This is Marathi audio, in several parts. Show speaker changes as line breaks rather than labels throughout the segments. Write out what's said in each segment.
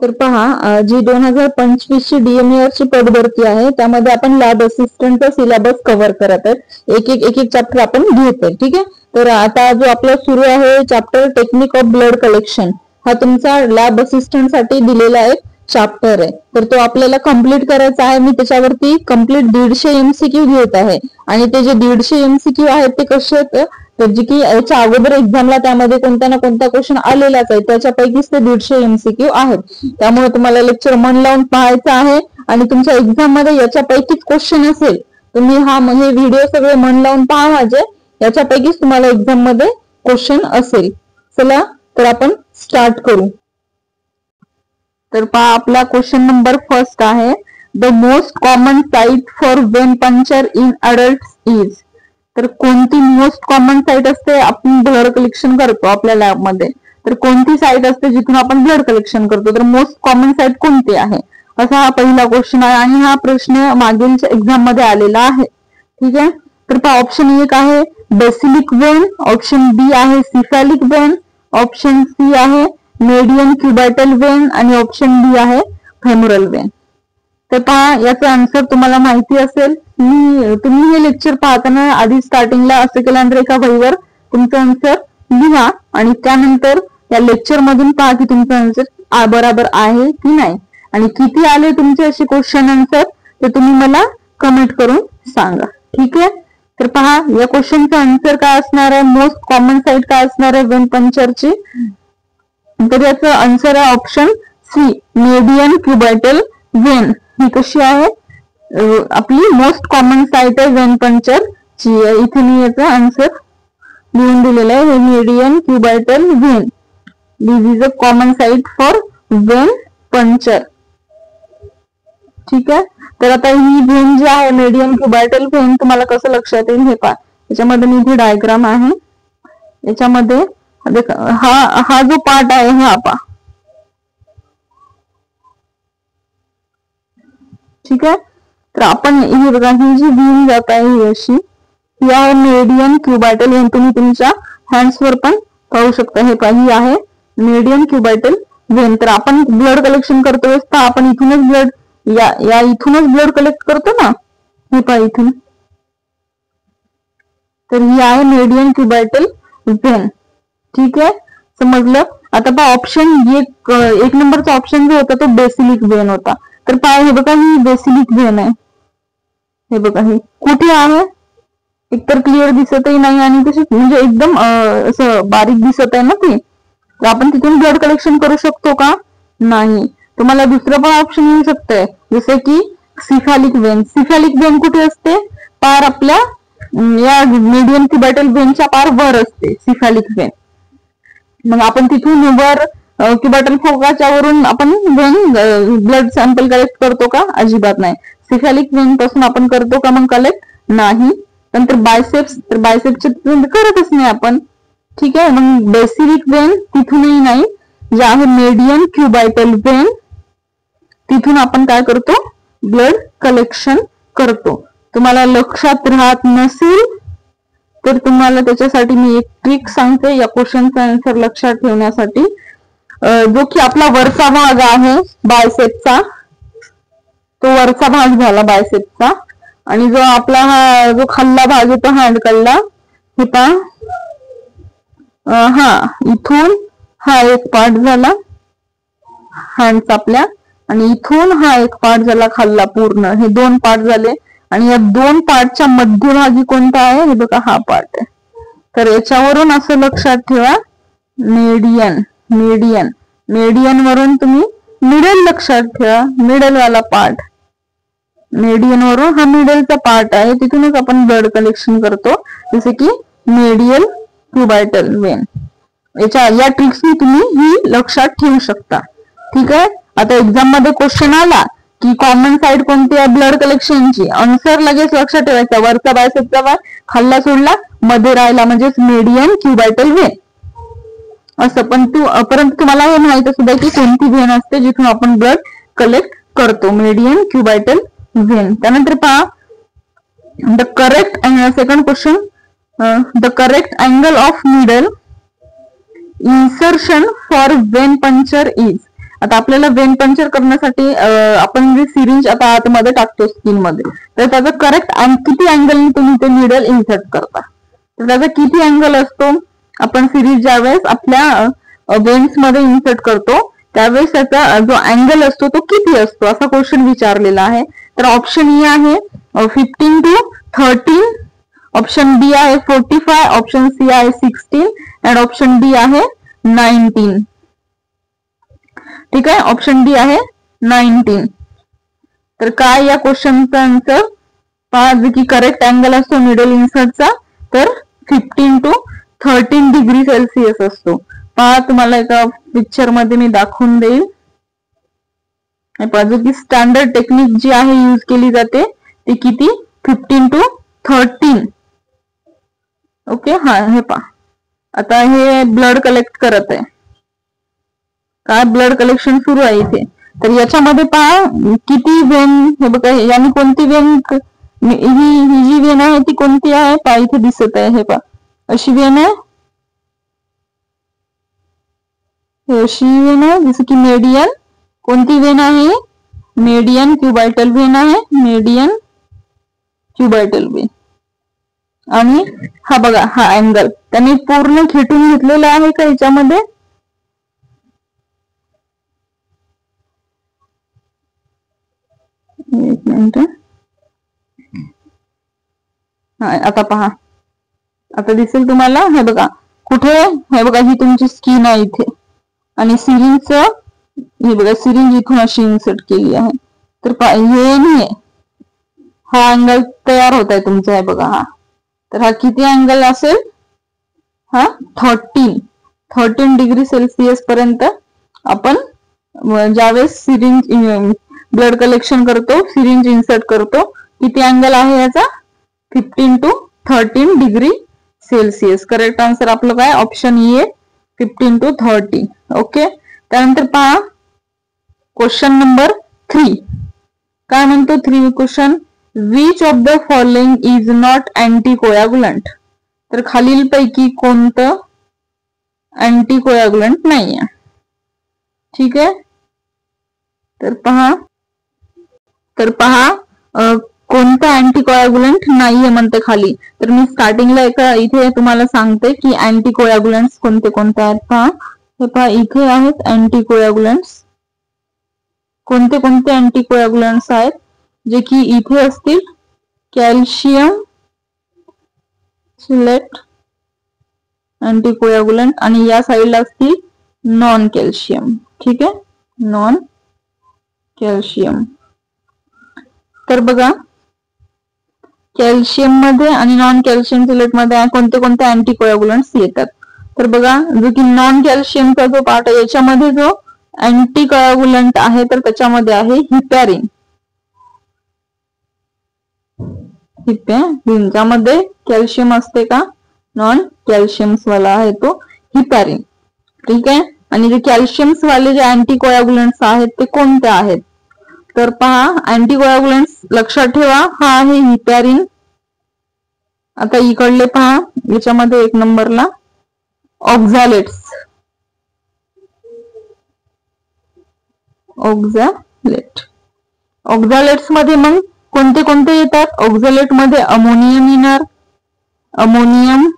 तर पहा, जी 2025 ची DMER ची पदभरती आहे त्यामध्ये आपण लॅब असिस्टंटचा सिलेबस कव्हर करत आहेत. एक एक चॅप्टर आपण घेतोय. ठीक आहे. तर आता जो आपला सुरू आहे chapter technique of blood collection, हा तुमचा लॅब असिस्टंट साठी दिलेला एक चॅप्टर आहे. तर तो आपल्याला कम्प्लीट करायचा आहे. मी त्याच्यावरती कम्प्लीट 150 MCQ घेत आहे. आणि ते जे 150 MCQ आहेत ते कसे आहेत, तर जी की याच्या अगोदर एक्झामला त्यामध्ये कोणता ना कोणता क्वेश्चन आलेलाच आहे, त्याच्यापैकीच ते 150 MCQ आहेत. त्यामुळे तुम्हाला लेक्चर मन लावून पाहायचं आहे आणि तुमच्या एक्झाम मध्ये याच्यापैकीच क्वेश्चन असेल. तुम्ही हे व्हिडिओ सगळे मन लावून पहा माझे, याच्यापैकीच तुम्हाला एक्झाम मध्ये क्वेश्चन असेल. चला तर आपण स्टार्ट करू. तर पहा, आपला क्वेश्चन नंबर फर्स्ट आहे, the most common site for vein puncture in adult is. तर कोणती मोस्ट कॉमन साइट असते, आपण ब्लड कलेक्शन करतो आपल्या लॅबमध्ये, तर कोणती साइट असते जिथून आपण ब्लड कलेक्शन करतो, तर मोस्ट कॉमन साइट कोणती आहे, असा हा पहिला क्वेश्चन आहे. आणि हा प्रश्न मागील एक्झाम मध्ये आलेला आहे. ठीक आहे. तर पहा, ऑप्शन 1 आहे बेसिलिक वेन, ऑप्शन बी आहे सिफॅलिक वेन, ऑप्शन सी आहे मेडियन क्युबायटल वेन आणि ऑप्शन डी आहे फेमोरल वेन. तर पहा, याचा आन्सर तुम्हाला माहिती असेल. तुम्ही हे लेक्चर पाहताना आधी स्टार्टिंगला असं केल्यानंतर एका वहीवर तुमचं आन्सर लिहा आणि त्यानंतर या लेक्चर मधून पहा की तुमचं आन्सर बरोबर आहे की नाही आणि किती आले तुमचे असे क्वेश्चन आन्सर ते तुम्ही मला कमेंट करून सांगा. ठीक आहे. तर पहा, या क्वेश्चनचा आन्सर काय असणार आहे, मोस्ट कॉमन साइट काय असणार आहे वेन पंक्चरची, तर याचं आन्सर आहे option C median cubital vein. ही कशी आहे, आपली मोस्ट कॉमन साइट आहे वेन पंक्चर ची. इथे मी याचा आन्सर लिहून दिलेला आहे, median cubital vein. This is a common site for vein puncture. ठीक आहे. तर आता ही वेन जी आहे मेडियन क्युबायटल वेन तुम्हाला कसं लक्षात येईल हे पहा. याच्यामध्ये मी इथे डायग्राम आहे, याच्यामध्ये हा जो पार्ट आहे हा पहा. ठीक आहे. तर आपण ही बघा, ही जी वेन जात आहे ही अशी, ही आहे मेडियन क्युबायटल वेन. तुम्ही तुमच्या हँड्सवर पण पाहू शकता. हे पहा, ही आहे मेडियन क्युबायटल वेन. तर आपण ब्लड कलेक्शन करतो तर आपण इथूनच ब्लड इथूनच ब्लड कलेक्ट करतो ना, हे पहा इथून. तर ही आहे मेडियन क्युबायटल वेन. ठीक आहे, समजलं. आता पहा, ऑप्शन एक नंबरचा ऑप्शन जो होता तो बेसिलिक वेन होता. तर पहा, हे बघा, ही बेसिलिक वेन आहे. हे बघा, ही कुठे आहे, एकतर क्लिअर दिसतही नाही आणि तशी म्हणजे एकदम असं बारीक दिसत आहे ना ती. तर आपण तिथून ब्लड कलेक्शन करू शकतो का, नाही. तुम्हाला दुसरं पण ऑप्शन येऊ शकतंय, जसे की सिफॅलिक वेन. सिफॅलिक वेन कुठे असते, पार आपल्या या मेडियन क्युबायटल वेनच्या पार वर असते सिफॅलिक वेन. मग आपण तिथून वर क्युबायटल फोकाच्या वरून आपण वेन ब्लड सॅम्पल कलेक्ट करतो का, अजिबात नाही. सिफॅलिक वेन पासून आपण करतो का मग कलेक्ट, नाही. नंतर बायसेप्स, तर बायसेप्सचे करतच नाही आपण. ठीक आहे. मग बेसिलिक वेन तिथूनही नाही. जे आहे मेडियन क्युबायटल वेन, तिथून आपण काय करतो, ब्लड कलेक्शन करतो. तुम्हाला लक्षात राहत नसेल तर तुम्हाला त्याच्यासाठी मी एक ट्रिक सांगते या क्वेश्चनचा आन्सर लक्षात ठेवण्यासाठी. जो की आपला वरचा भाग आहे बायसेपचा, तो वरचा भाग झाला बायसेपचा. आणि जो आपला हा जो खाल्ला भाग आहे तो हँड कल्ला. हे पहा, इथून हा एक पार्ट झाला हँड्स आपल्या आणि इथून हा एक पार्ट झाला खाल्ला पूर्ण. हे 2 पार्ट झाले आणि या 2 पार्टच्या मध्यभागी कोणता आहे, हे बघा, हा पार्ट आहे. तर याच्यावरून असं लक्षात ठेवा, मेडियन. मेडियन वरून तुम्ही मिडल लक्षात ठेवा, मिडल वाला पार्ट. मेडियन वरून हा मिडलचा पार्ट आहे, तिथूनच आपण ब्लड कलेक्शन करतो, जसे की मेडियल क्युबायटल वेन. या ट्रिक्सनी तुम्ही ही लक्षात ठेवू शकता. ठीक आहे. आता एक्झाम मध्ये क्वेश्चन आला की कॉमन साइट कोणती आहे ब्लड कलेक्शनची, आन्सर लगेच लक्षात ठेवायचा, वरचा बायसेपचा भाग खाल्ला सोडला मध्ये राहिला म्हणजेच मेडियन क्युबायटल वेन असं. परंतु तुम्हाला हे माहित असू द्या की कोणती वेन असते जिथून आपण ब्लड कलेक्ट करतो, मेडियन क्युबायटल वेन. त्यानंतर पहा, the correct second question, the correct angle of middle insertion for vein puncture is. आता आपल्याला वेन पंक्चर करण्यासाठी आपण जे सिरिंज आता आतमध्ये टाकतो स्किन मध्ये, तर त्याचा करेक्ट किती अँगलने तुम्ही ते निडल इन्सर्ट करता, तर त्याचा किती अँगल असतो, आपण सिरिंज ज्यावेळेस आपल्या वेन्स मध्ये इन्सर्ट करतो त्यावेळेस त्याचा जो अँगल असतो तो किती असतो, असा क्वेश्चन विचारलेला आहे. तर ऑप्शन ए आहे 15 to 13, ऑप्शन बी आहे 45, ऑप्शन सी आहे 16 आणि ऑप्शन डी आहे 19. ठीक आहे, ऑप्शन डी आहे 19. तर काय या क्वेश्चनचा आन्सर पहा, जो की करेक्ट अँगल असतो मिडल इन्सर्टचा, तर 15 to 13 डिग्री सेल्सिअस असतो. पहा, तुम्हाला एका पिक्चर मध्ये मी दाखवून देईल. जो की स्टँडर्ड टेक्निक जी आहे यूज केली जाते ती किती 15 to 13. ओके, हा हे पहा, आता हे ब्लड कलेक्ट करत आहे, काय ब्लड कलेक्शन सुरू आहे इथे. तर याच्यामध्ये पहा किती वेन, हे बघा याने कोणती वेन, ही जी वेन आहे ती कोणती आहे पहा, इथे दिसत आहे, हे पहा अशी वेन आहे, अशी वेन आहे जसं की मेडियन. कोणती वेन आहे, मेडियन क्युबायटल वेन आहे, मेडियन क्युबायटल वेन. आणि हा बघा हा अँगल त्यांनी पूर्ण खेटून घेतलेला आहे का याच्यामध्ये, एक मिनिट, हा आता पहा, आता दिसेल तुम्हाला, हे बघा कुठे, हे बघा ही तुमची स्किन आहे इथे आणि सिरिंज, हे बघा सिरिंज इथून अशी इन्सर्ट केली आहे. तर हे नाही, हा अँगल तयार होत आहे तुमचा, आहे बघा हा. तर हा किती अँगल असेल, हा 13 डिग्री सेल्सिअस पर्यंत आपण ज्यावेळेस सिरिंज ब्लड कलेक्शन करतो, सिरिंज इन्सर्ट करतो, किती अँगल आहे याचा 15 to 13 degree Celsius. Correct answer आपलं काय, ऑप्शन ए 15 to 13. ओके, त्यानंतर पहा क्वेश्चन नंबर 3. काय म्हणतो 3 question, which of the following is not anticoagulant. तर खालीलपैकी कोणतं अँटीकोयागुलंट नाही आहे. ठीक आहे, तर पहा कोणतं अँटीकोयागुलंट नाहीये म्हणते खाली. तर मी स्टार्टिंगला इथे तुम्हाला सांगते की अँटीकोयागुलंट्स कोणते कोणते आहेत. पहा, हे पहा इथे आहेत अँटीकोयागुलंट्स. कोणते कोणते अँटीकोयागुलंट्स आहेत जे की इथे असतील, कॅल्शियम सिलेट अँटीकोयागुलंट आणि या साईडला असतील नॉन कॅल्शियम. ठीक आहे, नॉन कॅल्शियम. तर बघा कॅल्शियम मध्ये आणि नॉन कॅल्शियम सिलेट मध्ये कोणते कोणते अँटीकोयागुलंट्स येतात. तर बघा जो की नॉन कॅल्शियमचा जो पार्ट आहे याच्यामध्ये जो अँटीकोयागुलंट आहे तर त्याच्यामध्ये आहे हिपॅरिन. ज्यामध्ये कॅल्शियम असते का, नॉन कॅल्शियम्स वाला आहे तो हिपॅरिन. ठीक आहे, आणि जे कॅल्शियम्स वाले जे अँटीकोयागुलंट्स आहेत ते कोणते आहेत. तर पहा अँटीकोयागुलंट्स लक्षात ठेवा, हा आहे हिपॅरिन. आता इकडले पहा, याच्यामध्ये 1 नंबरला ऑक्झॅलेट्स. ऑक्झॅलेट्स मध्ये मग कोणते कोणते येतात, ऑक्झॅलेट मध्ये अमोनियम येणार, अमोनियम,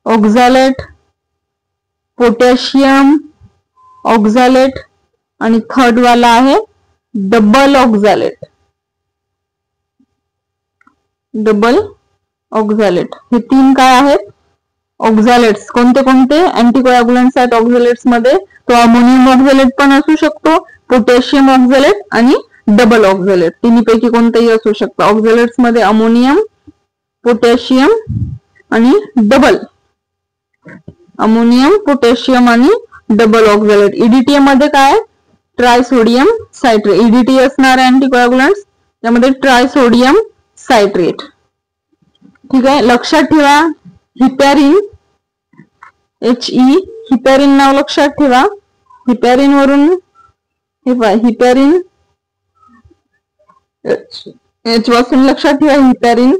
ऑक्झॅलेट, पोटॅशियम ऑक्झॅलेट आणि थर्ड वाला आहे डबल ऑक्झॅलेट. डबल ऑक्झॅलेट हे 3 काय आहेत ऑक्झॅलेट्स. कोणते कोणते अँटीकोयागुलंट्स आहेत ऑक्झॅलेट्स मध्ये, तो अमोनियम ऑक्झॅलेट पण असू शकतो, पोटॅशियम ऑक्झॅलेट आणि डबल ऑक्झॅलेट, तिन्हीपैकी कोणताही असू शकतो. ऑक्झॅलेट्स मध्ये अमोनियम, पोटॅशियम आणि डबल, अमोनियम, पोटॅशियम आणि डबल ऑक्झॅलेट. ईडीटीए मध्ये काय, ट्रायसोडियम सायट्रेट. ईडीटी असणारे अँटीकोयागुलंट्स त्यामध्ये ट्रायसोडियम सायट्रेट. ठीक आहे, लक्षात ठेवा हिपॅरिन, HE हिपॅरिन नाव लक्षात ठेवा. हिपॅरिन वरून हे पहा, हिपॅरिन H पासून लक्षात ठेवा हिपॅरिन,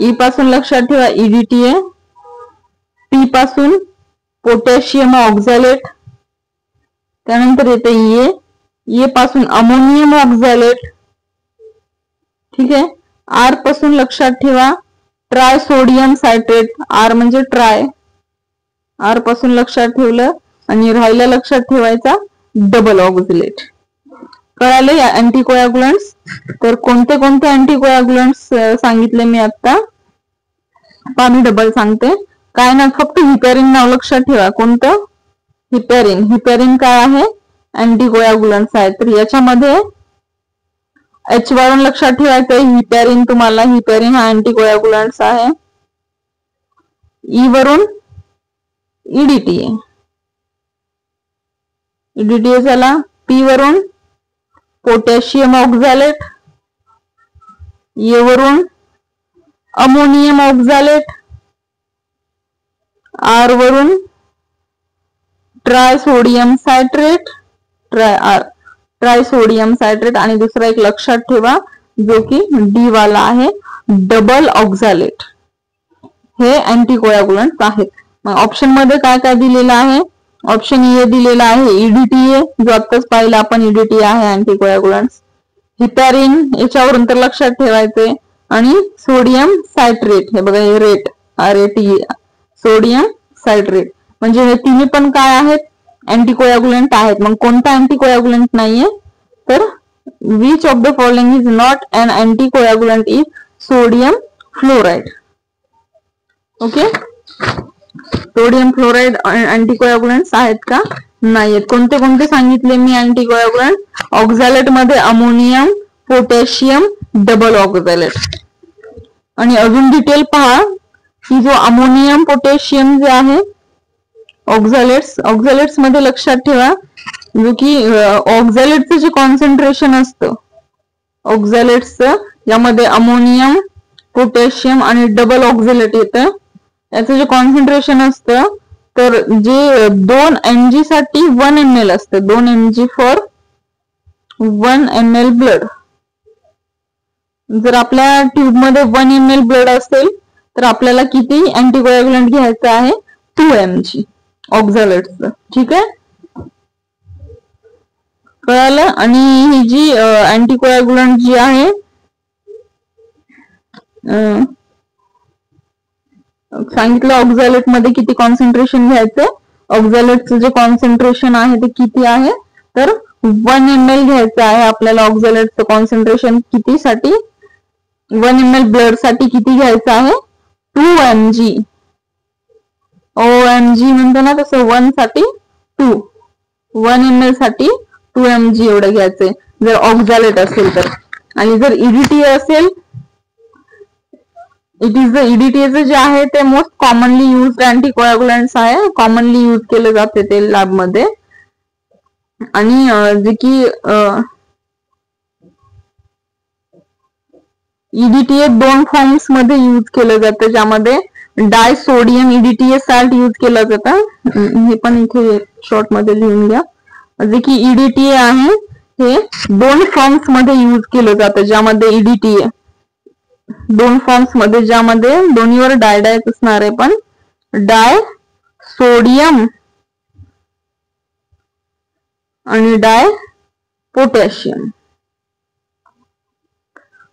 E पासून लक्षात ठेवा ईडीटीए, P पासून पोटॅशियम ऑक्झॅलेट, त्यानंतर येते ए पासून अमोनियम ऑक्झॅलेट, ठीक आहे. आर पासून लक्षात ठेवा ट्राय सोडियम सायट्रेट, आर म्हणजे ट्राय, आर पासून लक्षात ठेवलं. आणि राहिला लक्षात ठेवायचा डबल ऑक्झॅलेट. कळालं या अँटीकोयाग्युलंट्स. तर कोणते कोणते अँटीकोयाग्युलंट्स सांगितले मी आता, मी डबल सांगते. काय ना, फक्त हिपॅरिन नाव लक्षात ठेवा. कोणतं? हिपॅरिन. हिपॅरिन काय आहे? अँटीकोयाग्युलंट्स आहे. तर याच्यामध्ये एच वरून लक्षात ठेवायचं हिपॅरिन. तुम्हाला हिपॅरिन हा अँटीकोयाग्युलंट्स आहे. ई वरून ईडीटीए, ईडीटीए झाला. पी वरून पोटॅशियम ऑक्झॅलेट, ए वरून अमोनियम ऑक्झॅलेट, आर वरून try sodium citrate, try sodium citrate. आणि दुसरा एक लक्षात ठेवा जो की डी वाला आहे डबल ऑक्झॅलेट. हे अँटीकोयाग्युलंट्स आहेत. मग ऑप्शन मध्ये काय काय दिलेलं आहे? ऑप्शन ए दिलेला आहे ईडीटीए, जो आत्ताच पाहिला आपण, ईडीटीए आहे अँटीकोयाग्युलंट्स. हिपॅरिन याच्यावरून तर लक्षात ठेवायचे. आणि सोडियम सायट्रेट, हे बघा हे रेट, RAT, सोडियम सायट्रेट. म्हणजे हे तिन्ही पण काय आहेत? अँटीकोयाग्युलंट आहेत. मग कोणता अँटीकोयाग्युलंट नाहीये? तर which of the following is not an anticoagulant is sodium fluoride. Okay, sodium fluoride anticoagulants आहेत का? नाहीयेत. कोणते कोणते सांगितले मी अँटीकोयाग्युलंट? ऑक्झॅलेट मध्ये अमोनियम, पोटॅशियम, डबल ऑक्झॅलेट. आणि अजून डिटेल पहा की जो अमोनियम पोटॅशियम जे आहे ऑक्झॅलेट्स मध्ये लक्षात ठेवा जो की ऑक्झॅलेटचं जे कॉन्सन्ट्रेशन असतं, ऑक्झॅलेट्सचं यामध्ये अमोनियम, पोटॅशियम आणि डबल ऑक्झॅलेट येतं, याचं जे कॉन्सन्ट्रेशन असतं तर जे 2 mg साठी 1 ml असतं, 2 mg फॉर 1 ml ब्लड. जर आपल्या ट्यूब मध्ये 1 ml ब्लड असेल तर आपल्याला किती अँटीकोयाग्युलंट घ्यायचं आहे? 2 mg ऑक्झॅलेटचं. ठीक आहे, कळालं. आणि ही जी अँटीकोयाग्युलंट जी आहे सांगितलं ऑक्झॅलेट मध्ये किती कॉन्सन्ट्रेशन घ्यायचं. ऑक्झॅलेटचं जे कॉन्सन्ट्रेशन आहे ते किती आहे? तर 1 ml घ्यायचं आहे आपल्याला. ऑक्झॅलेटचं कॉन्सन्ट्रेशन किती साठी? 1 ml ब्लड साठी किती घ्यायचं आहे? 2 mg. OMG म्हणतो ना तसं 1 साठी 2, 1 ml साठी 2 mg एवढं घ्यायचंय जर ऑक्झॅलेट असेल तर. आणि जर ईडीटीए असेल, ईडीटीए जे आहे ते मोस्ट कॉमनली युज्ड अँटीकोयाग्युलंट्स आहे. कॉमनली यूज केलं जाते ते लॅब मध्ये. आणि जे की ईडीटीए 2 फॉर्म्स मध्ये यूज केलं जातं, ज्यामध्ये डाय सोडियम ईडीटीए साल्ट यूज केलं जातं. हे पण इथे शॉर्ट मध्ये लिहून घ्या. जे की ईडीटीए आहे हे 2 फॉर्म्स मध्ये यूज केलं जातं, ज्यामध्ये ईडीटीए 2 फॉर्म्स मध्ये, ज्यामध्ये दोन्हीवर डाय असणार आहे, पण डाय सोडियम आणि डाय पोटॅशियम.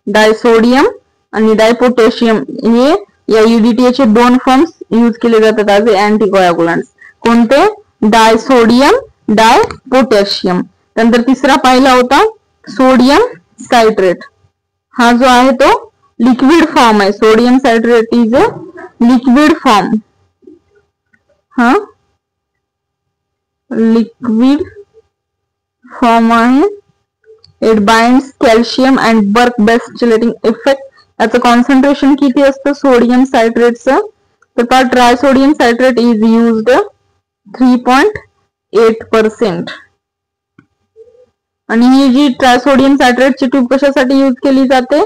डायसोडियम आणि डायपोटॅशियम हे या ईडीटीए चे 2 फॉर्म्स यूज केले जातात ॲज अँटीकोयाग्युलंट्स. कोणते? डायसोडियम, डायपोटॅशियम. त्यानंतर तिसरा पाहिला होता सोडियम सायट्रेट. हा जो आहे तो लिक्विड फॉर्म आहे. Sodium citrate is a liquid form. हा लिक्विड फॉर्म आहे. It binds calcium and work best chelating effect. याचं कॉन्सन्ट्रेशन किती असतं सोडियम सायट्रेटचं? तर ट्रायसोडियम सायट्रेट इज युज्ड 3.8%. आणि ही जी ट्रायसोडियम सायट्रेटची ट्यूब कशासाठी यूज केली जाते?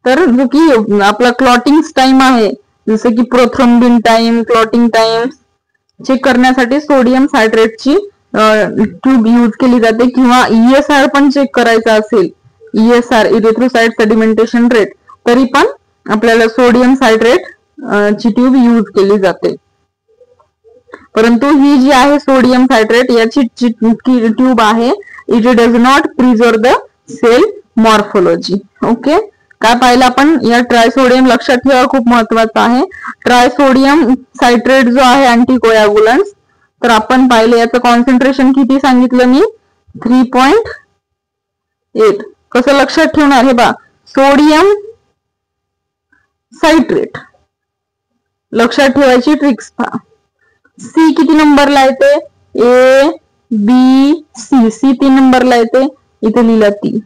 तर जो की आपला क्लॉटिंग टाइम आहे, जसं की prothrombin time, clotting time check करण्यासाठी सोडियम सायट्रेटची ट्यूब यूज केली जाते. किंवा ESR पण चेक करायचा असेल, ESR इरिथ्रोसाइट सेडिमेंटेशन रेट, तरी पण आपल्याला सोडियम सायट्रेट ची ट्यूब यूज केली जाते. परंतु ही जी आहे सोडियम सायट्रेट याची ट्यूब आहे it does not preserve the cell morphology. Okay, काय पाहिलं आपण या ट्रायसोडियम, लक्षात ठेवा खूप महत्वाचं आहे. ट्रायसोडियम सायट्रेट जो आहे अँटीकोयागुलंट, तर आपण पाहिलं याचं कॉन्सन्ट्रेशन किती सांगितलं मी 3.8. कसं लक्षात ठेवणार हे बा, सोडियम सायट्रेट लक्षात ठेवायची ट्रिक्स पहा. सी किती नंबरला येते, ए बी सी, सी 3 नंबरला येते, इथे लिहिलं 3.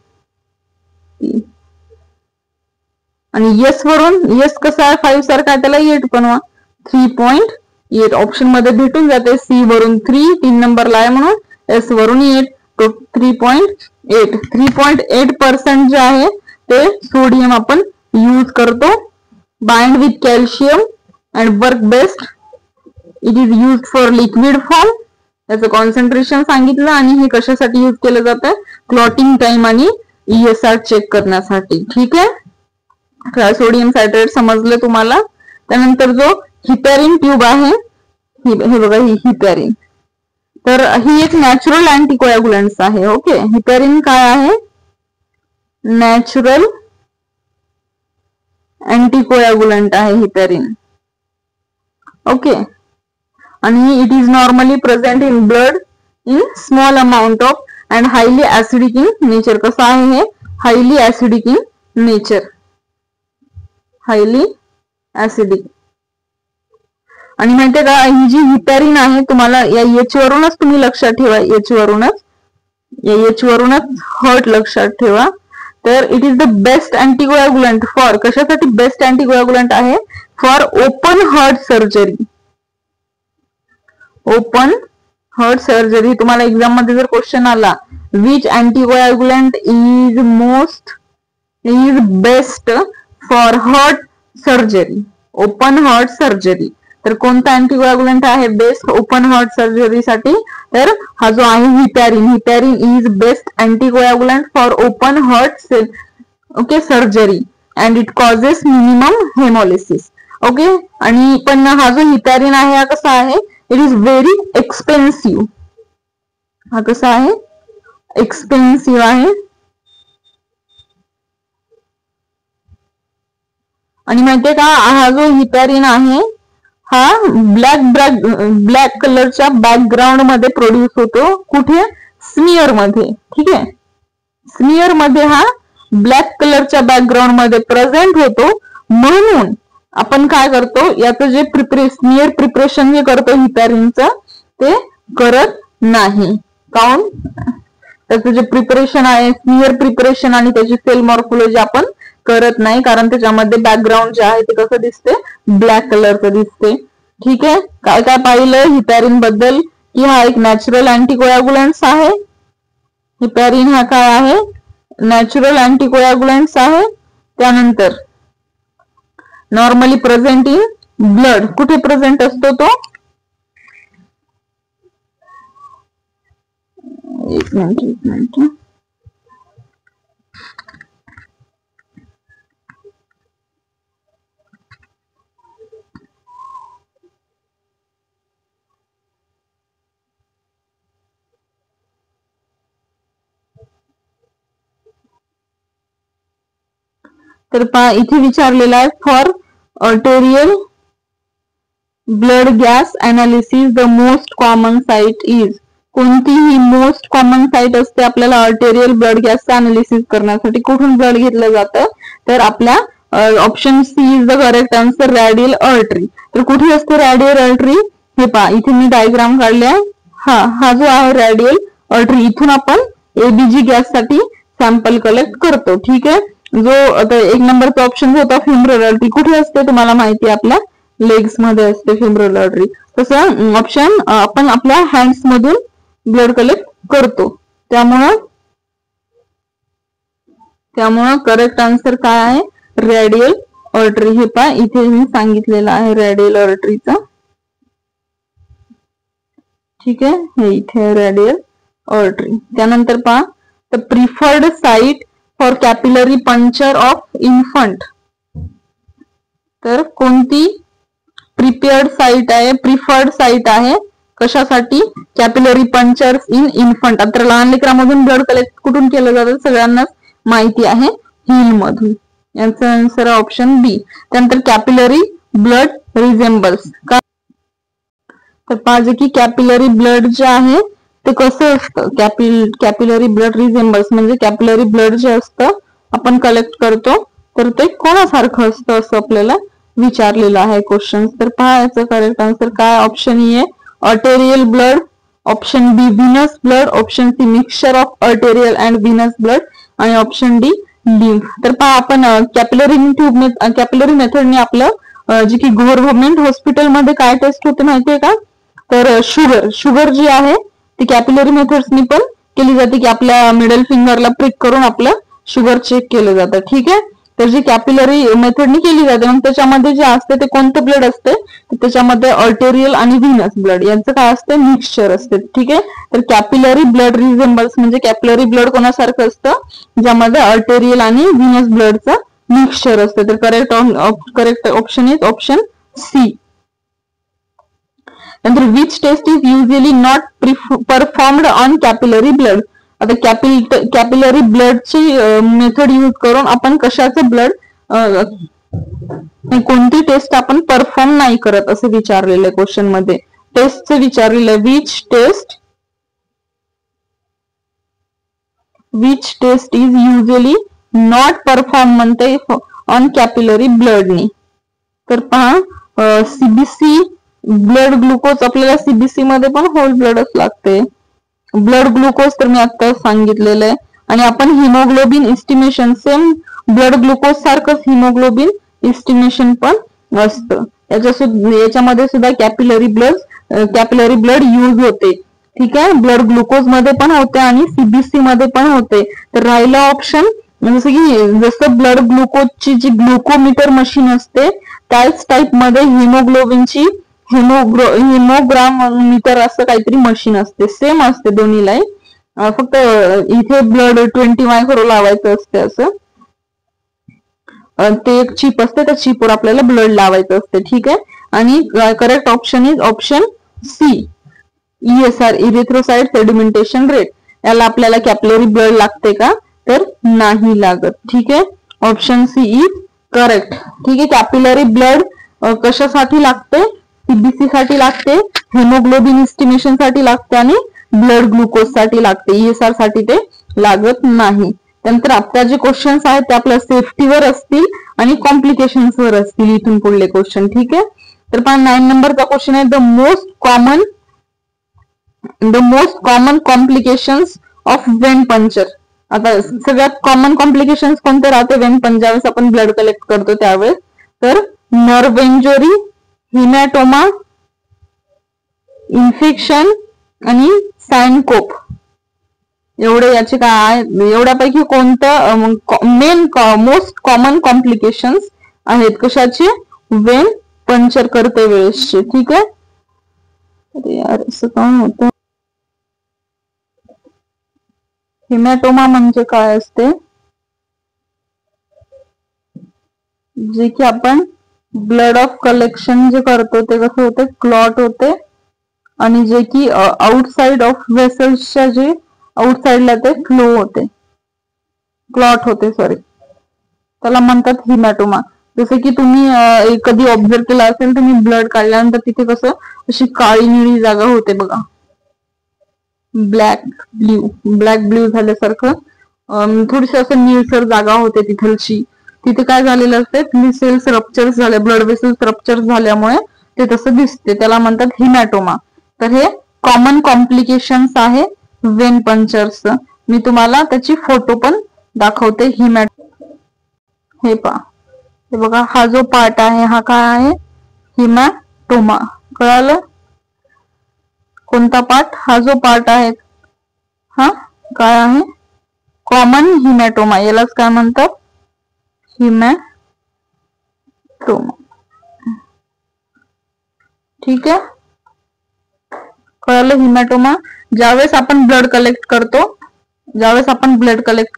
आणि यस वरून, यस कसं आहे 5 सारखा आहे त्याला 8 बनवा, 3.8 ऑप्शन मध्ये भेटून जाते. सी वरून 3 नंबरला आहे म्हणून एस वरून 8, तो 3.8. 3.8% जे आहे ते सोडियम आपण यूज करतो. Bind with calcium and work best. It is use for liquid form. याचं कॉन्सन्ट्रेशन सांगितलं आणि हे कशासाठी यूज केलं जातं, क्लॉटिंग टाइम आणि ESR चेक करण्यासाठी. ठीक आहे, ट्रायसोडियम सायट्रेट समजलं तुम्हाला. त्यानंतर जो हिपॅरिन ट्यूब आहे, हे बघा ही हिपॅरिन, तर ही एक नॅचरल अँटीकोयागुलंट आहे. ओके, हिपॅरिन काय आहे, नॅचरल अँटीकोयागुलंट आहे हिपॅरिन. ओके, आणि it is normally present in blood in small amount of and highly acidic in nature. कसं आहे हे, highly acidic in nature, highly acidic. आणि माहितीये का ही जी हिपॅरिन आहे, तुम्हाला या एच वरूनच तुम्ही लक्षात ठेवा, एच वरूनच हर्ट लक्षात ठेवा. तर it is the best anticoagulant for, कशासाठी बेस्ट अँटीकोयागुलंट आहे, for open heart surgery. Open heart surgery, तुम्हाला एक्झाम मध्ये जर क्वेश्चन आला which anticoagulant is best for heart surgery, open heart surgery, तर कोणता अँटीकोयागुलंट आहे बेस्ट ओपन हार्ट सर्जरी साठी, तर हा जो आहे heparin. Heparin is best anticoagulant for open heart okay surgery and it causes minimum haemolysis. Okay, आणि पण हा जो हिपॅरिन आहे हा कसा आहे, इट इज व्हेरी एक्सपेन्सिव्ह. हा कसा आहे, एक्सपेन्सिव्ह आहे. आणि माहितीये का हा जो हिपॅरिन आहे हा ब्लॅक कलरच्या बॅकग्राऊंड मध्ये प्रोड्यूस होतो. कुठे, स्मिअर मध्ये. ठीक आहे, स्मिअर मध्ये हा ब्लॅक कलरच्या बॅकग्राऊंड मध्ये प्रेझेंट होतो. म्हणून आपण काय करतो, याचं जे स्मिअर प्रिपरेशन जे करतो हिपॅरिनचं ते करत नाही. काऊन, त्याचं जे प्रिपरेशन आहे स्मिअर प्रिपरेशन आणि त्याची सेल मॉर्फोलॉजी आपण करत नाही, कारण त्याच्यामध्ये बॅकग्राऊंड जे आहे ते कसं दिसते, ब्लॅक कलरचं दिसते. ठीक आहे, काय काय पाहिलं हिपॅरिन बद्दल, की हा एक नॅचरल अँटीकोयागुलंट आहे. हिपॅरिन हा काय आहे, नॅचरल अँटीकोयागुलंट आहे. त्यानंतर नॉर्मली प्रेझेंट इन ब्लड, कुठे प्रेझेंट असतो तो, एक मिनिट. तर पहा इथे विचारलेला आहे, for arterial blood gas analysis the most common site is. कोणतीही मोस्ट कॉमन साइट असते आपल्याला आर्टेरियल ब्लड गॅसचं अनालिसिस करण्यासाठी, कुठून ब्लड घेतलं जातं, तर आपल्या option C is the correct answer, radial artery. तर कुठे असते रॅडियल आर्टरी, हे पहा इथे मी डायग्राम काढले आहे. हा जो आहे रॅडियल आर्टरी, इथून आपण एबीजी गॅस साठी सॅम्पल कलेक्ट करतो. ठीक आहे, जो आता 1 नंबरचा ऑप्शन होता फिमरल आर्टरी, कुठे असते तुम्हाला माहिती, आपल्या लेग्स मध्ये असते फिमरल आर्टरी. तसं ऑप्शन आपण आपल्या हँड्स मधून ब्लड कलेक्ट करतो. त्यामुळं करेक्ट आन्सर काय आहे, रॅडियल आर्टरी. हे पहा इथे मी सांगितलेलं आहे रॅडियल आर्टरीचा. ठीक आहे, हे इथे रॅडियल आर्टरी. त्यानंतर पहा, the preferred site for capillary puncture of infant. तर कोणती प्रिफर्ड साइट आहे कशासाठी? Capillary punchers in infant. आता लहान लेकरांमधून ब्लड कलेक्ट कुठून केलं जातं सगळ्यांनाच माहिती आहे, हिल मधून. यांचा आन्सर ऑप्शन बी. त्यानंतर कॅपिलरी ब्लड रिझेंबल्स. तर पाहिजे की कॅपिलरी ब्लड जे आहे ते कसं असतं? कॅपिलरी ब्लड रिझेंबल्स म्हणजे कॅपिलरी ब्लड जे असतं आपण कलेक्ट करतो तर ते कोणासारखं असतं असं आपल्याला विचारलेलं आहे क्वेश्चन. तर पहा याचं करेक्ट आन्सर काय? ऑप्शन ई आहे arterial blood, option B venous blood, option C mixture of arterial and venous blood आणि ऑप्शन डी लिम्फ. तर पहा आपण कॅपिलरी मेथडने आपलं जे की गव्हर्नमेंट हॉस्पिटलमध्ये काय टेस्ट होते माहितीये का? तर शुगर जी आहे ती कॅपिलरी मेथड्सनी पण केली जाते की आपल्या मिडल फिंगरला प्रिक करून आपलं शुगर चेक केलं जातं. ठीक आहे. तर जी कॅपिलरी मेथडनी केली जाते मग त्याच्यामध्ये जे असते ते कोणतं ब्लड असते? त्याच्यामध्ये अर्टेरियल आणि व्हिनस ब्लड यांचं काय असतं? मिक्सचर असते. ठीक आहे. तर कॅपिलरी ब्लड रिझेंबल्स म्हणजे कॅपिलरी ब्लड कोणासारखं असतं? ज्यामध्ये अर्टेरियल आणि व्हिनस ब्लडचं मिक्सचर असतं. तर correct option is option C. नंतर which test is usually not performed on capillary blood. आता कॅपिलरी ब्लडची मेथड यूज करून आपण कशाचं ब्लड कोणती टेस्ट आपण परफॉर्म नाही करत असं विचारलेलं आहे क्वेश्चन मध्ये. टेस्टचं विचारलेलं आहे which test is usually not perform म्हणते ऑन कॅपिलरी ब्लडनी. तर पहा सीबीसी ब्लड ग्लुकोज आपल्याला सीबीसी मध्ये पण होल ब्लडच लागते. ब्लड ग्लुकोज तर मी आता सांगितलेलं आहे. आणि आपण haemoglobin estimation same blood glucose सारखंच हिमोग्लोबिन इस्टिमेशन पण असतं. याच्यामध्ये सुद्धा कॅपिलरी ब्लड यूज होते. ठीक आहे. ब्लड ग्लुकोज मध्ये पण होते आणि सीबीसी मध्ये पण होते. तर राहिलं ऑप्शन जसं ब्लड ग्लुकोजची जी ग्लुकोमीटर मशीन असते त्याच टाइप मध्ये हिमोग्लोबिनची हिमोग्राम मीटर असं काहीतरी मशीन असते. सेम असते दोन्हीलाही. फक्त इथे ब्लड 20 मायक्रो लावायचं असते असं. ते एक चिप असते त्या चिपवर आपल्याला ब्लड लावायचं असते. ठीक आहे. आणि correct option is option C ESR erythrocyte sedimentation rate. याला आपल्याला कॅपिलरी ब्लड लागते का? तर नाही लागत. ठीक आहे. Option C is correct. ठीक आहे. कॅपिलरी ब्लड कशासाठी लागते? सीबीसी साठी लागते, हिमोग्लोबिन इस्टिमेशन साठी लागते आणि ब्लड ग्लुकोज साठी लागते. ESR साठी ते लागत नाही. त्यानंतर आपल्या जे क्वेश्चन्स आहेत ते आपल्या सेफ्टीवर असतील आणि कॉम्प्लिकेशन्स वर असतील इथून पुढले क्वेश्चन. ठीक आहे. तर पहा 9 नंबरचा क्वेश्चन आहे the most common complications of Wien puncture. आता सगळ्यात कॉमन कॉम्प्लिकेशन्स कोणते राहते वेन पंचर ज्यावेळेस आपण ब्लड कलेक्ट करतो त्यावेळेस? तर नर्व्ह इंजुरी, हिमॅटोमा, इन्फेक्शन आणि सायनकोप. एवढे याचे काय एवढ्यापैकी कोणतं मोस्ट कॉमन कॉम्प्लिकेशन्स आहेत कशाचे? वेन पंचर करते वेळेसचे. ठीक आहे. अरे यार असं काय होतं? हिमॅटोमा म्हणजे काय असते? जे की आपण ब्लड ऑफ कलेक्शन जे करतो ते कसं होते? क्लॉट होते आणि जे की आउटसाइड ऑफ वेसल्सच्या जे आउटसाइडला ते फ्लो होते, क्लॉट होते सॉरी, त्याला म्हणतात हिमॅटोमा. जसं की तुम्ही कधी ऑब्झर्व केला असेल तुम्ही ब्लड काढल्यानंतर तिथे कसं अशी काळी निळी जागा होते बघा, ब्लॅक ब्ल्यू झाल्यासारखं थोडीशी असं निळसर जागा होते तिथलची. तिथे काय झालेलं असते? सेल्स रप्चर झाले, ब्लड वेसल्स रप्चर झाल्यामुळे ते तसं दिसते, त्याला म्हणतात हिमॅटोमा. तर हे कॉमन कॉम्प्लिकेशन्स आहे वेन पंचर्स. मी तुम्हाला त्याची फोटो पण दाखवते. हे पहा, हे बघा, हा जो पार्ट आहे हा काय आहे? हिमॅटोमा. कळालं? कोणता पार्ट? हा जो पार्ट आहे हा काय आहे? कॉमन हिमॅटोमा. यालाच काय म्हणतात? हिमॅटोमा. ठीक आहे. कळलं? हिमॅटोमा. ज्यावेळेस आपण ब्लड कलेक्ट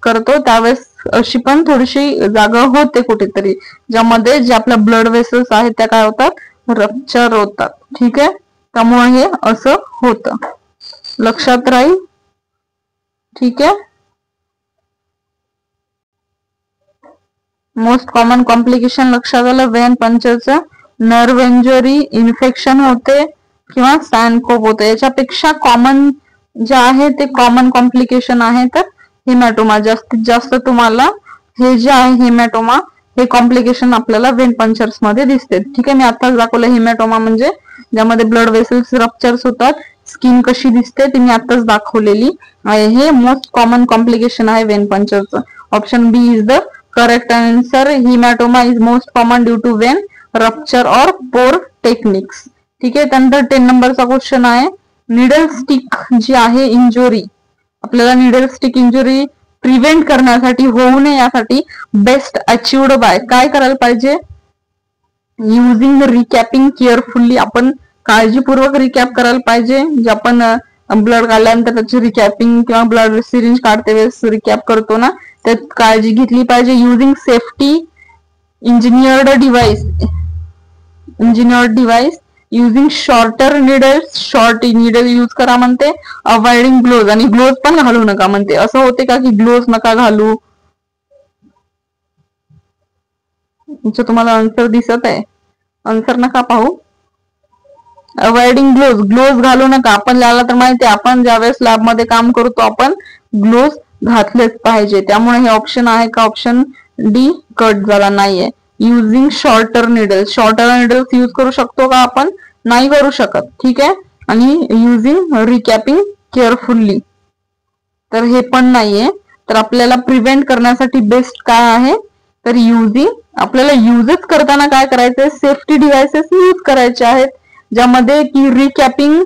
करतो त्यावेळेस अशी पण थोडीशी जागा होते कुठेतरी, ज्यामध्ये जे आपल्या ब्लड वेसल्स आहेत त्या काय होतात? रप्चर होतात. ठीक आहे. त्यामुळे हे असं होतं, लक्षात राहील. ठीक आहे. मोस्ट कॉमन कॉम्प्लिकेशन लक्षात आलं. वेन पंक्चरचं नर्व इंजुरी, इन्फेक्शन होते किंवा सॅनकोप होते. याच्यापेक्षा कॉमन जे आहे ते कॉमन कॉम्प्लिकेशन आहे तर हेमॅटोमा. जास्तीत जास्त तुम्हाला हे जे आहे हेमॅटोमा हे कॉम्प्लिकेशन आपल्याला वेन पंक्चर्स मध्ये दिसते. ठीक आहे. मी आताच दाखवलं हेमॅटोमा म्हणजे ज्यामध्ये ब्लड वेसल्स रप्चर्स होतात, स्किन कशी दिसते ती मी आताच दाखवलेली आहे. हे मोस्ट कॉमन कॉम्प्लिकेशन आहे वेन पंक्चरचं. Option B is the correct answer. Haematoma is most common due to vein rupture और पोर टेक्निक्स. ठीक आहे. त्यानंतर 10 नंबरचा क्वेश्चन आहे, निडल स्टिक जी आहे इंजुरी, आपल्याला निडल स्टिक इंजुरी प्रिव्हेंट करण्यासाठी, होऊ नये यासाठी बेस्ट अचिव्ड बाय काय करायला पाहिजे? युझिंग रिकॅपिंग केअरफुल्ली. आपण काळजीपूर्वक रिकॅप करायला पाहिजे. जे आपण ब्लड काढल्यानंतर त्याची रिकॅपिंग किंवा ब्लड सिरिंज काढते वेळेस रिकॅप करतो ना, त्यात काळजी घेतली पाहिजे. Using safety engineered device, using shorter needles, short needle use करा म्हणते. अवॉइडिंग ग्लोव्ज, आणि ग्लोव्ज पण घालू नका म्हणते. असं होते का की ग्लोव्ज नका घालू? तुम्हाला आन्सर दिसत आहे, आन्सर नका पाहू. अवॉइडिंग ग्लोव्ज, ग्लोव्ज घालू नका. आपल्याला तर माहिती आहे, आपण ज्यावेळेस लॅबमध्ये काम करतो आपण ग्लोव्ज घातलेच पाहिजे. त्यामुळे हे ऑप्शन आहे का? ऑप्शन डी कट झाला नाहीये. Using shorter needles, shorter needles use करू शकतो का आपण? नाही करू शकत. ठीक आहे. आणि युझिंग रिकॅपिंग केअरफुल्ली, तर हे पण नाहीये. तर आपल्याला प्रिव्हेंट करण्यासाठी बेस्ट काय आहे? तर युझिंग, आपल्याला युजच करताना काय करायचंय? सेफ्टी डिव्हाइसेस यूज करायचे आहेत, ज्यामध्ये की रिकॅपिंग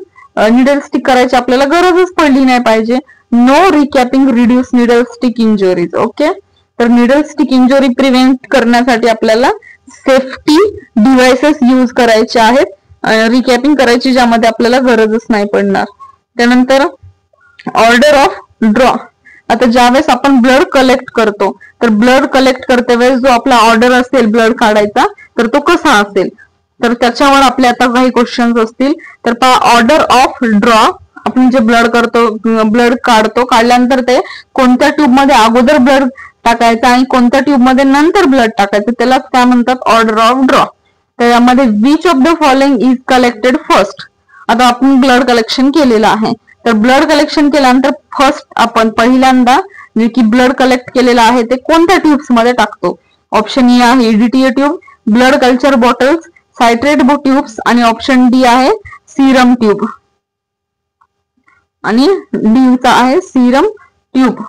निडल स्टिक करायची आपल्याला गरजच पडली नाही पाहिजे. No recapping reduce needle stick injuries. Okay. तर निडल स्टिक इंजुरी प्रिव्हेंट करण्यासाठी आपल्याला सेफ्टी डिव्हाइसेस यूज करायचे आहेत, रिकॅपिंग करायची ज्यामध्ये आपल्याला गरजच नाही पडणार. त्यानंतर ऑर्डर ऑफ ड्रॉ. आता ज्यावेळेस आपण ब्लड कलेक्ट करतो, तर ब्लड कलेक्ट करते वेळेस जो आपला ऑर्डर असेल ब्लड काढायचा, तर तो कसा असेल? तर त्याच्यावर आपले आता काही क्वेश्चन्स असतील. तर पहा, ऑर्डर ऑफ ड्रॉ, आपण जे ब्लड करतो, ब्लड काढतो, काढल्यानंतर ते कोणत्या ट्यूब मध्ये अगोदर ब्लड टाकायचं आणि कोणत्या ट्यूब मध्ये नंतर ब्लड टाकायचं, त्याला काय म्हणतात? Order of draw. तर यामध्ये which of the following is collected first. आता आपण ब्लड कलेक्शन केलेलं आहे, तर ब्लड कलेक्शन केल्यानंतर फर्स्ट आपण पहिल्यांदा जे की ब्लड कलेक्ट केलेलं आहे ते कोणत्या ट्यूब्स मध्ये टाकतो? ऑप्शन ए आहे EDTA tube, blood culture bottles, citrate tubes, आणि ऑप्शन डी आहे सीरम ट्यूब, आणि डी चा आहे सीरम ट्यूब.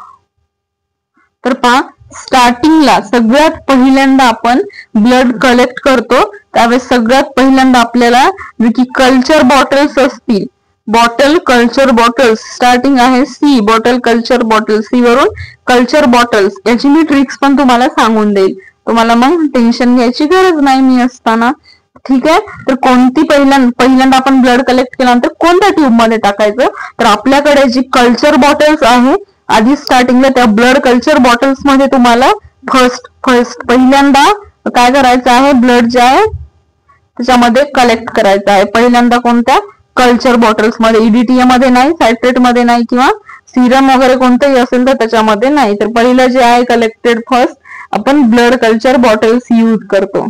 तर पहा, स्टार्टिंगला सगळ्यात पहिल्यांदा आपण ब्लड कलेक्ट करतो त्यावेळेस सगळ्यात पहिल्यांदा आपल्याला जे की कल्चर बॉटल्स असतील, बॉटल कल्चर बॉटल्स, स्टार्टिंग आहे C, bottle culture bottle, C वरून कल्चर बॉटल्स. याची मी ट्रिक्स पण तुम्हाला सांगून देईल, तुम्हाला मग टेन्शन घ्यायची गरज नाही मी असताना. ठीक आहे. तर कोणती पहिल्यांदा आपण ब्लड कलेक्ट केल्यानंतर कोणत्या ट्यूब मध्ये टाकायचं? तर आपल्याकडे जी कल्चर बॉटल्स आहे, आधी स्टार्टिंगला त्या ब्लड कल्चर बॉटल्स मध्ये तुम्हाला फर्स्ट पहिल्यांदा काय करायचं आहे? ब्लड जे आहे त्याच्यामध्ये कलेक्ट करायचं आहे. पहिल्यांदा कोणत्या? कल्चर बॉटल्स मध्ये, ईडीटीए मध्ये नाही, सायट्रेट मध्ये नाही, किंवा सिरम वगैरे कोणतंही असेल तर त्याच्यामध्ये नाही. तर पहिलं जे आहे कलेक्टेड फर्स्ट आपण ब्लड कल्चर बॉटल्स यूज करतो,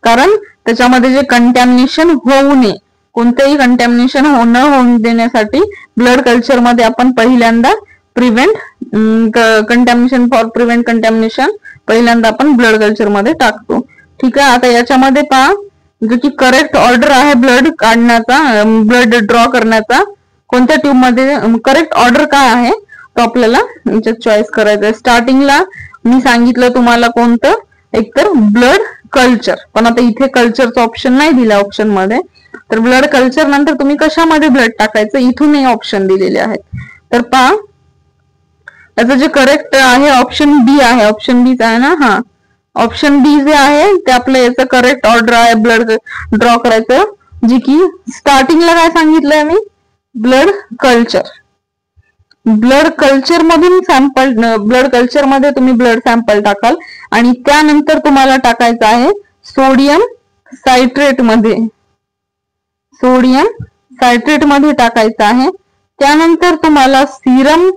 कारण त्याच्यामध्ये जे कंटॅमिनेशन होऊ नये, कोणतेही कंटॅमिनेशन होऊन देण्यासाठी ब्लड कल्चर मध्ये आपण पहिल्यांदा कंटॅमिनेशन फॉर प्रिव्हेंट कंटॅमिनेशन पहिल्यांदा आपण ब्लड कल्चर मध्ये टाकतो. ठीक आहे. आता याच्यामध्ये पहा, जो की करेक्ट ऑर्डर आहे ब्लड काढण्याचा, ब्लड ड्रॉ करण्याचा, कोणत्या ट्यूब मध्ये करेक्ट ऑर्डर काय आहे तो आपल्याला याच्यात चॉईस करायचा आहे. स्टार्टिंगला मी सांगितलं तुम्हाला कोणतं, एकतर ब्लड कल्चर, पण आता इथे कल्चरचा ऑप्शन नाही दिला ऑप्शन मध्ये. तर ब्लड कल्चर नंतर तुम्ही कशामध्ये ब्लड टाकायचं इथूनही ऑप्शन दिलेले आहेत. तर पहा, याचं जे करेक्ट आहे ऑप्शन बी आहे, ऑप्शन बी आहे ना, हा ऑप्शन बी जे आहे ते आपलं याचं करेक्ट ऑर्डर आहे ब्लड ड्रॉ करायचं, जे की स्टार्टिंगला काय सांगितलंय मी? Blood culture. ब्लड कल्चर मधून सॅम्पल, ब्लड कल्चर मध्ये तुम्ही ब्लड सॅम्पल टाकाल आणि त्यानंतर तुम्हाला टाकायचं आहे सोडियम सायट्रेट मध्ये, सोडियम सायट्रेट मध्ये टाकायचं आहे. त्यानंतर तुम्हाला सिरम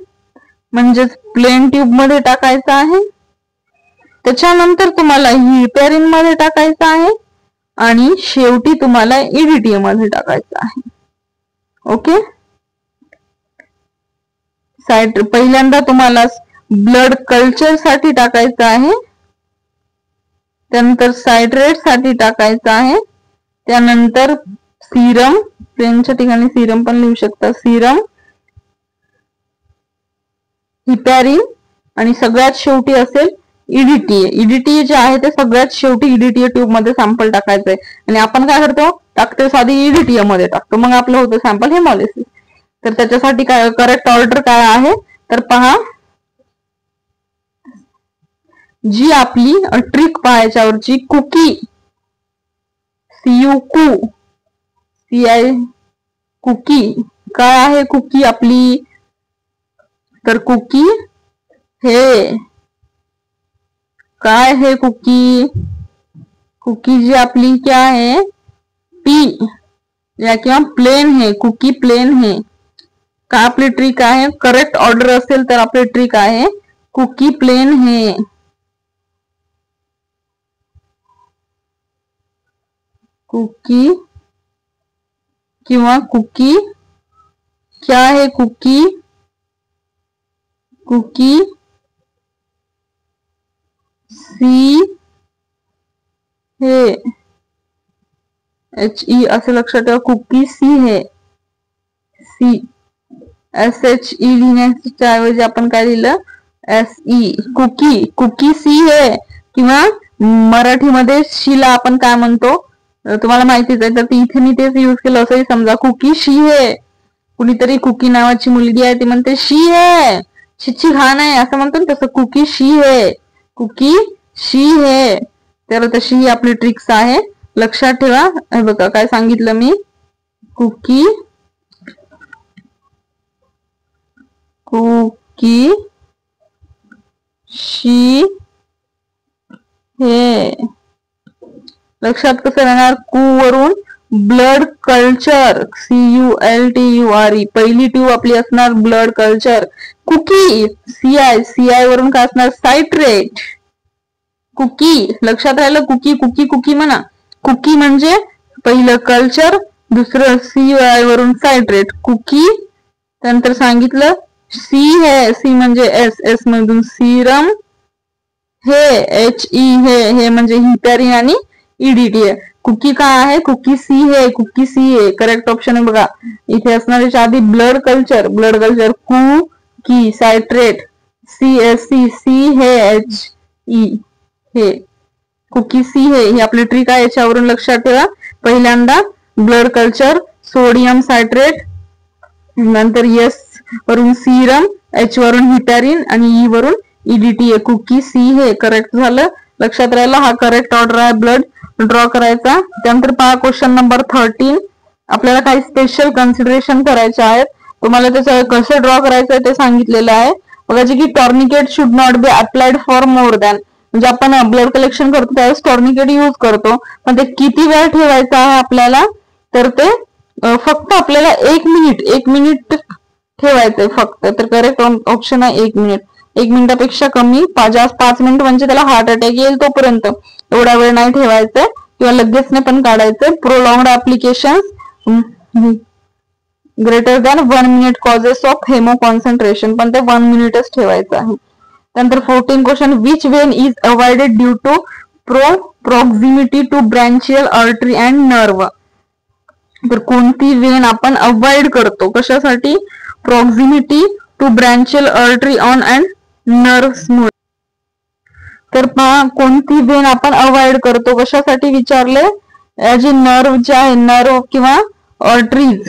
म्हणजेच प्लेन ट्यूब मध्ये टाकायचं आहे. त्याच्यानंतर तुम्हाला हिपॅरिन मध्ये टाकायचं आहे आणि शेवटी तुम्हाला EDTA मध्ये टाकायचं आहे. ओके. पहिल्यांदा तुम्हाला ब्लड कल्चर साठी टाकायचं आहे, त्यानंतर सायट्रेट साठी टाकायचं आहे, त्यानंतर सिरम, प्लेनच्या ठिकाणी सिरम पण लिहू शकता, सिरम, हिपॅरिन आणि सगळ्यात शेवटी असेल EDTA. EDTA जे आहे ते सगळ्यात शेवटी EDTA ट्यूब मध्ये सॅम्पल टाकायचंय आणि आपण काय करतो, टाकतो साधी EDTA मध्ये टाकतो, मग आपलं होतं सॅम्पल हेमोलिसिस. तर त्याच्यासाठी काय करेक्ट ऑर्डर काय आहे तर पहा, जी आपली ट्रिक पाहायच्यावरची कुकी, CI कुकी काय आहे, कुकी आपली तर कुकी हे काय है, कुकी जी आपली क्या है, P या किंवा प्लेन है, कुकी प्लेन है. का आपली ट्रिक आहे, करेक्ट ऑर्डर असेल तर आपली ट्रिक आहे कुकी प्लेन है. कुकी किंवा कुकी क्या है, कुकी सी हे HE असं लक्षात ठेवा, कुकी सी है. SHE लिहिण्याच्या ऐवजी आपण काय लिहिलं, SE, कुकी सी है. किंवा मराठीमध्ये शीला आपण काय म्हणतो तुम्हाला माहितीच आहे, तर इथे मी तेच यूज केलं असंही समजा, कुकी शी है. कुणीतरी कुकी नावाची मुलगी आहे ती म्हणते शी है, शिची घाण आहे असं म्हणतो ना, तसं कुकी शी है, कुकी शी है. तर तशी ही आपली ट्रिक्स आहे, लक्षात ठेवा. हे बघा काय सांगितलं मी, कुकी शी हे. लक्षात कसं राहणार, कू वरून ब्लड कल्चर, CULTURE, पहिली ट्यूब आपली असणार ब्लड कल्चर. कुकी CI वरून काय असणार, सायट्रेट. कुकी लक्षात राहिलं, कुकी म्हणा. कुकी म्हणजे पहिलं कल्चर, दुसरं CI वरून सायट्रेट, कुकी. त्यानंतर सांगितलं सी म्हणजे S मधून सिरम, हे HE हे म्हणजे हिपॅरिन आणि EDTA. कुकी काय आहे, कुकी सी है. करेक्ट ऑप्शन आहे बघा. इथे असणाऱ्याच्या आधी ब्लड कल्चर की सायट्रेट सी हे HE हे, कुकी सी ही आपली ट्रिक आहे. याच्यावरून लक्षात ठेवा, पहिल्यांदा ब्लड कल्चर, सोडियम सायट्रेट, नंतर S वरून सिरम, H वरून हिपॅरिन आणि E वरून EDTA. कुकी सी हे करेक्ट झालं, लक्षात राहिलं. हा करेक्ट ऑर्डर आहे ब्लड ड्रॉ करायचा. त्यानंतर पहा क्वेश्चन नंबर 13. आपल्याला काही स्पेशल कन्सिडरेशन करायचे आहेत. तुम्हाला त्याचं कसं ड्रॉ करायचं आहे ते सांगितलेलं आहे. बघा, जे की tourniquet should not be applied for more than, म्हणजे आपण ब्लड कलेक्शन करतो त्यावेळेस टॉर्निकेट यूज करतो, पण ते किती वेळ ठेवायचं आहे आपल्याला, तर ते फक्त आपल्याला 1 मिनिट ठेवायचंय फक्त. तर करेक्ट ऑप्शन आहे 1 मिनिट. 1 मिनिटापेक्षा कमी, 5 मिनिट म्हणजे त्याला हार्ट अटॅक येईल तोपर्यंत एवढा वेळ नाही ठेवायचंय, किंवा लगेच नाही पण काढायचंय. Prolonged application greater than 1 minute causes of haemoconcentration, पण ते 1 मिनिटच ठेवायचं आहे. त्यानंतर 14 question, which vein is avoided due to proximity to brachial artery and nerve. तर कोणती वेन आपण अवॉइड करतो, कशासाठी, proximity to brachial artery on and nerves मुळे. तर पहा, कोणती वेन आपण अवॉइड करतो कशासाठी विचारले, जे नर्व जे आहे, नर्व किंवा आर्टरीज,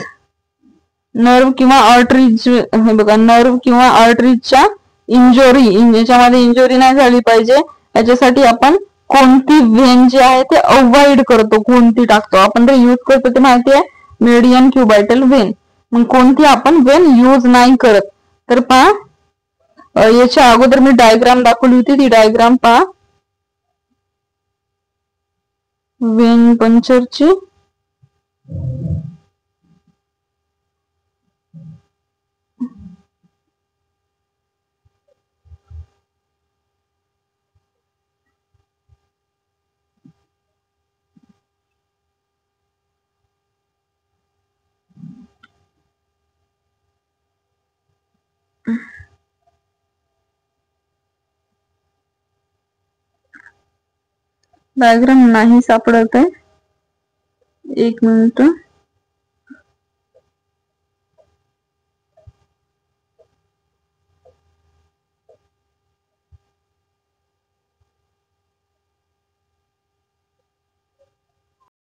हे बघा, नर्व किंवा आर्टरीजच्या इंजुरी, याच्यामध्ये इंजुरी नाही झाली पाहिजे, याच्यासाठी आपण कोणती वेन जी आहे ते अवॉइड करतो, कोणती टाकतो आपण, ते यूज करतो ते माहिती आहे, मेडियन क्युबायटल वेन. मग कोणती आपण वेन यूज नाही करत, तर पहा, याच्या अगोदर मी डायग्राम दाखवली होती, ती डायग्राम पहा, वेन पंक्चरची. डायग्राम नाही सापडत आहे, एक मिनिट.